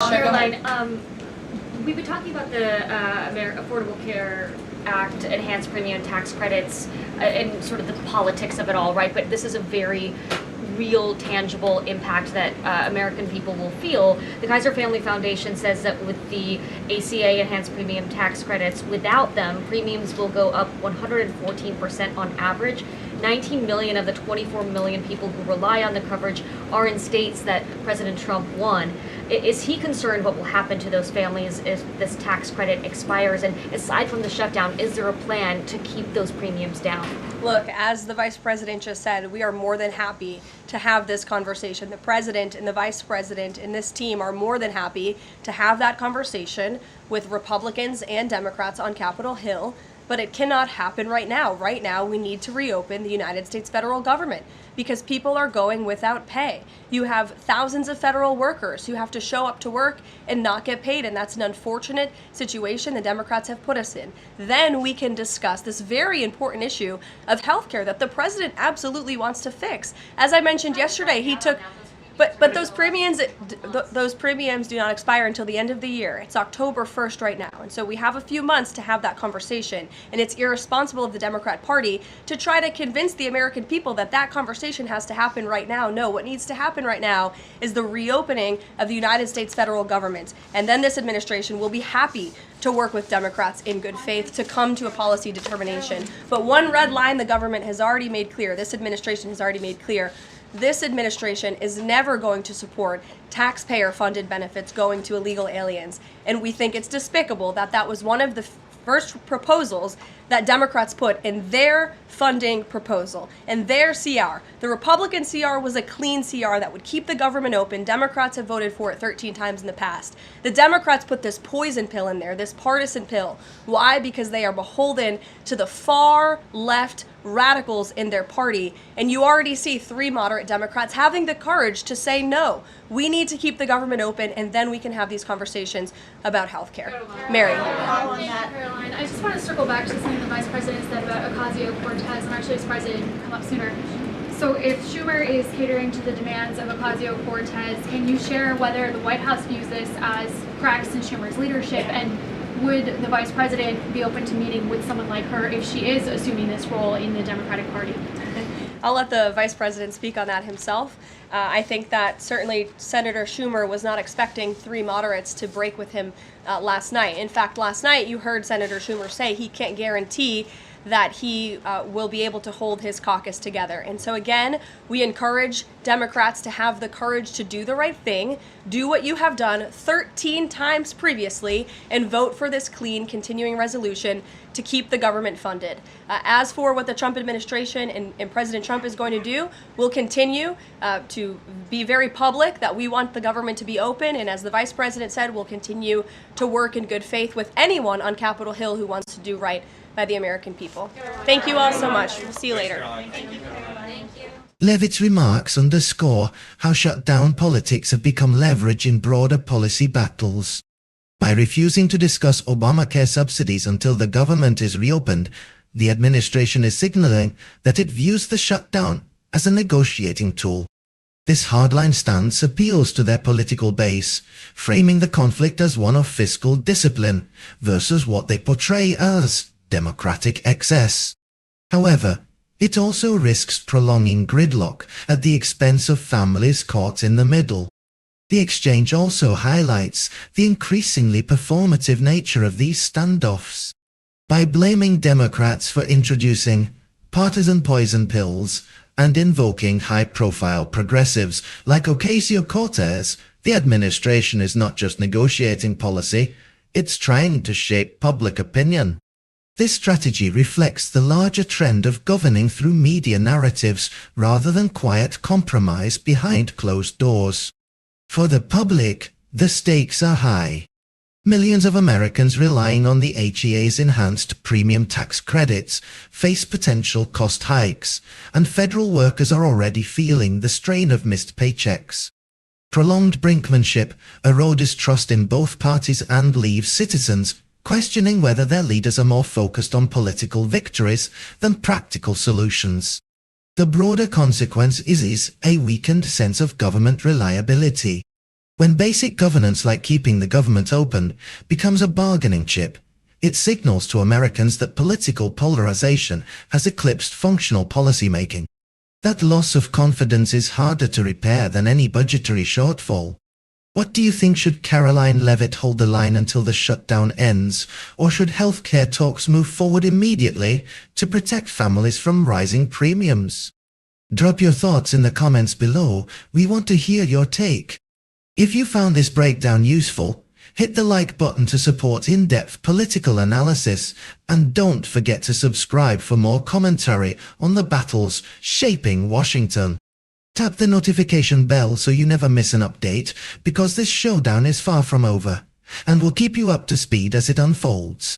Karoline, we've been talking about the Affordable Care Act, enhanced premium tax credits, and sort of the politics of it all, right? But this is a very real, tangible impact that American people will feel. The Kaiser Family Foundation says that with the ACA enhanced premium tax credits, without them, premiums will go up 114% on average. 19 million of the 24 million people who rely on the coverage are in states that President Trump won. Is he concerned what will happen to those families if this tax credit expires? And aside from the shutdown, is there a plan to keep those premiums down? Look, as the Vice President just said, we are more than happy to have this conversation. The President and the Vice President and this team are more than happy to have that conversation with Republicans and Democrats on Capitol Hill. But it cannot happen right now. Right now, we need to reopen the United States federal government because people are going without pay. You have thousands of federal workers who have to show up to work and not get paid, and that's an unfortunate situation the Democrats have put us in. Then we can discuss this very important issue of healthcare that the president absolutely wants to fix. As I mentioned yesterday, he took... But those premiums do not expire until the end of the year. It's October 1st right now. And so we have a few months to have that conversation. And it's irresponsible of the Democrat Party to try to convince the American people that that conversation has to happen right now. No, what needs to happen right now is the reopening of the United States federal government. And then this administration will be happy to work with Democrats in good faith to come to a policy determination. But one red line the government has already made clear, this administration has already made clear, this administration is never going to support taxpayer-funded benefits going to illegal aliens. And we think it's despicable that that was one of the first proposals that Democrats put in their funding proposal, in their CR. The Republican CR was a clean CR that would keep the government open. Democrats have voted for it 13 times in the past. The Democrats put this poison pill in there, this partisan pill. Why? Because they are beholden to the far left radicals in their party. And you already see 3 moderate Democrats having the courage to say no. We need to keep the government open, and then we can have these conversations about health care. Mary. Caroline, I just want to circle back to something the Vice President said about Ocasio-Cortez, and actually Vice President didn't come up sooner. So if Schumer is catering to the demands of Ocasio-Cortez, can you share whether the White House views this as cracks in Schumer's leadership, and would the Vice President be open to meeting with someone like her if she is assuming this role in the Democratic Party? I'll let the Vice President speak on that himself. I think that certainly Senator Schumer was not expecting 3 moderates to break with him last night. In fact, last night you heard Senator Schumer say he can't guarantee that he will be able to hold his caucus together. And so again, we encourage Democrats to have the courage to do the right thing, do what you have done 13 times previously, and vote for this clean continuing resolution to keep the government funded. As for what the Trump administration and President Trump is going to do, we'll continue to be very public that we want the government to be open, and as the Vice President said, we'll continue to work in good faith with anyone on Capitol Hill who wants to do right by the American people. Thank you all so much. We'll see you later. Leavitt's remarks underscore how shutdown politics have become leverage in broader policy battles. By refusing to discuss Obamacare subsidies until the government is reopened, the administration is signaling that it views the shutdown as a negotiating tool. This hardline stance appeals to their political base, framing the conflict as one of fiscal discipline versus what they portray as democratic excess. However, it also risks prolonging gridlock at the expense of families caught in the middle. The exchange also highlights the increasingly performative nature of these standoffs. By blaming Democrats for introducing partisan poison pills and invoking high-profile progressives like Ocasio-Cortez, the administration is not just negotiating policy, it's trying to shape public opinion. This strategy reflects the larger trend of governing through media narratives rather than quiet compromise behind closed doors. For the public, the stakes are high. Millions of Americans relying on the HEA's enhanced premium tax credits face potential cost hikes, and federal workers are already feeling the strain of missed paychecks. Prolonged brinkmanship erodes trust in both parties and leaves citizens questioning whether their leaders are more focused on political victories than practical solutions. The broader consequence is a weakened sense of government reliability. When basic governance like keeping the government open becomes a bargaining chip, it signals to Americans that political polarization has eclipsed functional policymaking. That loss of confidence is harder to repair than any budgetary shortfall. What do you think? Should Karoline Leavitt hold the line until the shutdown ends, or should healthcare talks move forward immediately to protect families from rising premiums? Drop your thoughts in the comments below. We want to hear your take. If you found this breakdown useful, hit the like button to support in-depth political analysis, and don't forget to subscribe for more commentary on the battles shaping Washington. Tap the notification bell so you never miss an update, because this showdown is far from over, and we'll keep you up to speed as it unfolds.